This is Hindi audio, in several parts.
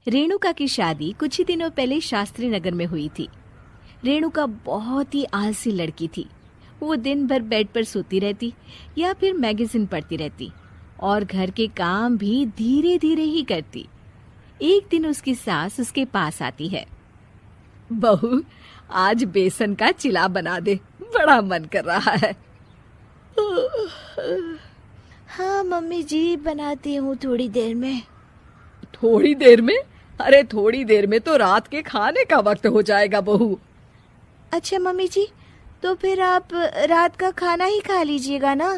रेणुका की शादी कुछ ही दिनों पहले शास्त्री नगर में हुई थी। रेणुका बहुत ही आलसी लड़की थी। वो दिन भर बेड पर सोती रहती या फिर मैगजीन पढ़ती रहती और घर के काम भी धीरे धीरे ही करती। एक दिन उसकी सास उसके पास आती है। बहू, आज बेसन का चिला बना दे, बड़ा मन कर रहा है। हाँ मम्मी जी, बनाती हूँ थोड़ी देर में। थोड़ी देर में? अरे थोड़ी देर में तो रात के खाने का वक्त हो जाएगा बहू। अच्छा मम्मी जी, तो फिर आप रात का खाना ही खा लीजिएगा ना।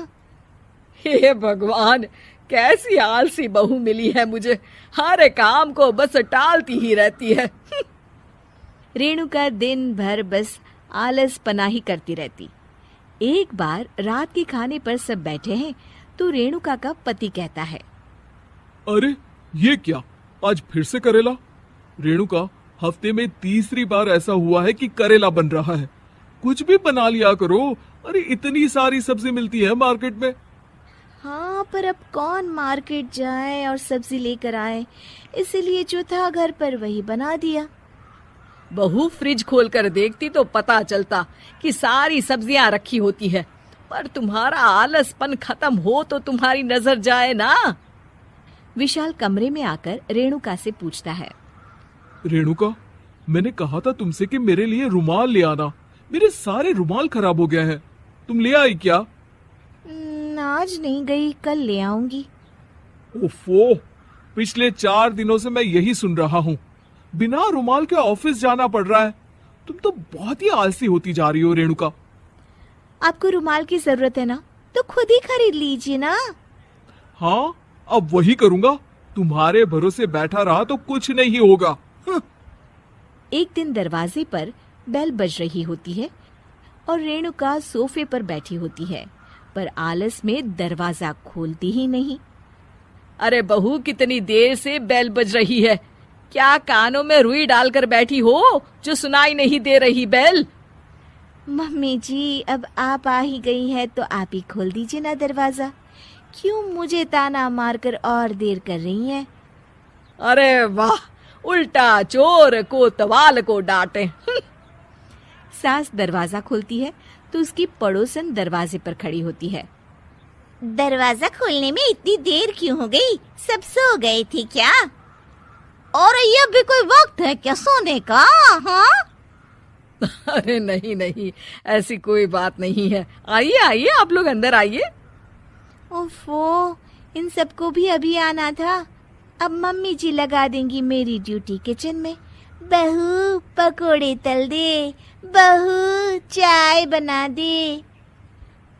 हे भगवान, कैसी आलसी बहू मिली है मुझे, हर काम को बस टालती ही रहती है। रेणुका दिन भर बस आलस पना ही करती रहती। एक बार रात के खाने पर सब बैठे हैं तो रेणुका का पति कहता है, अरे ये क्या, आज फिर से करेला? रेणुका, हफ्ते में तीसरी बार ऐसा हुआ है कि करेला बन रहा है। कुछ भी बना लिया करो। अरे इतनी सारी सब्जी मिलती है मार्केट में। हाँ, पर अब कौन मार्केट जाए और सब्जी लेकर आए, इसीलिए जो था घर पर वही बना दिया। बहू, फ्रिज खोल कर देखती तो पता चलता कि सारी सब्जियां रखी होती है, पर तुम्हारा आलसपन खत्म हो तो तुम्हारी नजर जाए ना। विशाल कमरे में आकर रेणुका से पूछता है, रेणुका, मैंने कहा था तुमसे कि मेरे लिए रुमाल ले आना। मेरे सारे रुमाल खराब हो गए हैं। तुम ले आई क्या? आज नहीं गई, कल ले आऊंगी। ओफो, पिछले 4 दिनों से मैं यही सुन रहा हूँ। बिना रुमाल के ऑफिस जाना पड़ रहा है। तुम तो बहुत ही आलसी होती जा रही हो रेणुका। आपको रुमाल की जरूरत है ना, तो खुद ही खरीद लीजिए ना। हाँ, अब वही करूंगा। तुम्हारे भरोसे बैठा रहा तो कुछ नहीं होगा। एक दिन दरवाजे पर बेल बज रही होती है और रेणुका सोफे पर बैठी होती है, पर आलस में दरवाजा खोलती ही नहीं। अरे बहू, कितनी देर से बेल बज रही है? क्या कानों में रुई डालकर बैठी हो जो सुनाई नहीं दे रही बेल? मम्मी जी, अब आप आ ही गई है तो आप ही खोल दीजिए ना दरवाजा। क्यों मुझे ताना मारकर और देर कर रही हैं? अरे वाह, उल्टा चोर कोतवाल को डांटे। सास दरवाजा खोलती है तो उसकी पड़ोसन दरवाजे पर खड़ी होती है। दरवाजा खोलने में इतनी देर क्यों हो गई? सब सो गए थे क्या? और ये भी कोई वक्त है क्या सोने का? हाँ? अरे नहीं नहीं, ऐसी कोई बात नहीं है। आइए आइए, आप लोग अंदर आइए। ओफो, इन सबको भी अभी आना था। अब मम्मी जी लगा देंगी मेरी ड्यूटी किचन में। बहू पकोड़े तल दे, बहू चाय बना दे।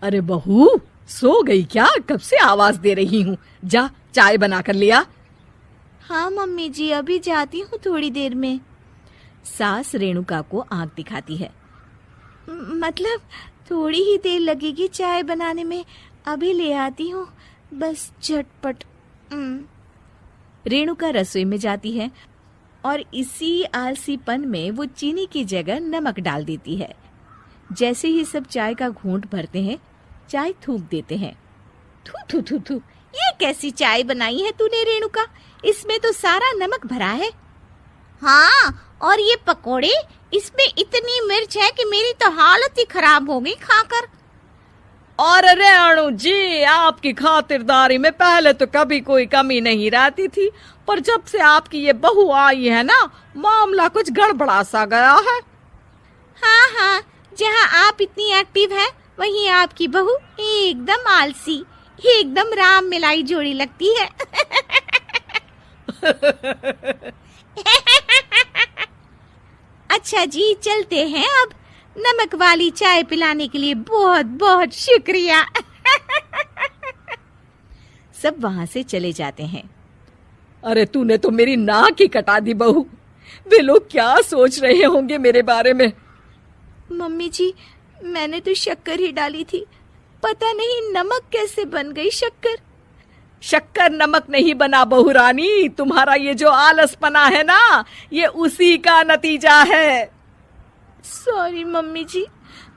अरे बहू, सो गई क्या? कब से आवाज दे रही हूँ, जा चाय बना कर लिया। हाँ मम्मी जी, अभी जाती हूँ थोड़ी देर में। सास रेणुका को आंख दिखाती है। मतलब थोड़ी ही देर लगेगी चाय बनाने में, अभी ले आती हूँ, बस झटपट। रेणुका रसोई में जाती है और इसी आलसीपन में वो चीनी की जगह नमक डाल देती है। जैसे ही सब चाय का घूंट भरते हैं, चाय थूक देते हैं। थू थू थू थू, ये कैसी चाय बनाई है तूने रेणुका? इसमें तो सारा नमक भरा है। हाँ, और ये पकोड़े, इसमें इतनी मिर्च है कि मेरी तो हालत ही खराब हो गई खाकर। और रेणु जी, आपकी खातिरदारी में पहले तो कभी कोई कमी नहीं रहती थी, पर जब से आपकी ये बहू आई है ना, मामला कुछ गड़बड़ा सा गया है। हाँ हाँ, जहाँ आप इतनी एक्टिव हैं, वहीं आपकी बहू एकदम आलसी, एकदम राम मिलाई जोड़ी लगती है। अच्छा जी, चलते हैं अब। नमक वाली चाय पिलाने के लिए बहुत बहुत शुक्रिया। सब वहां से चले जाते हैं। अरे तूने तो मेरी नाक ही कटा दी बहू। वे लोग क्या सोच रहे होंगे मेरे बारे में? मम्मी जी, मैंने तो शक्कर ही डाली थी, पता नहीं नमक कैसे बन गई शक्कर। शक्कर नमक नहीं बना बहू रानी, तुम्हारा ये जो आलसपना है ना, ये उसी का नतीजा है। सॉरी मम्मी जी,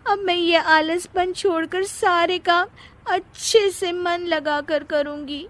अब मैं ये आलसपन छोड़कर सारे काम अच्छे से मन लगाकर करूंगी।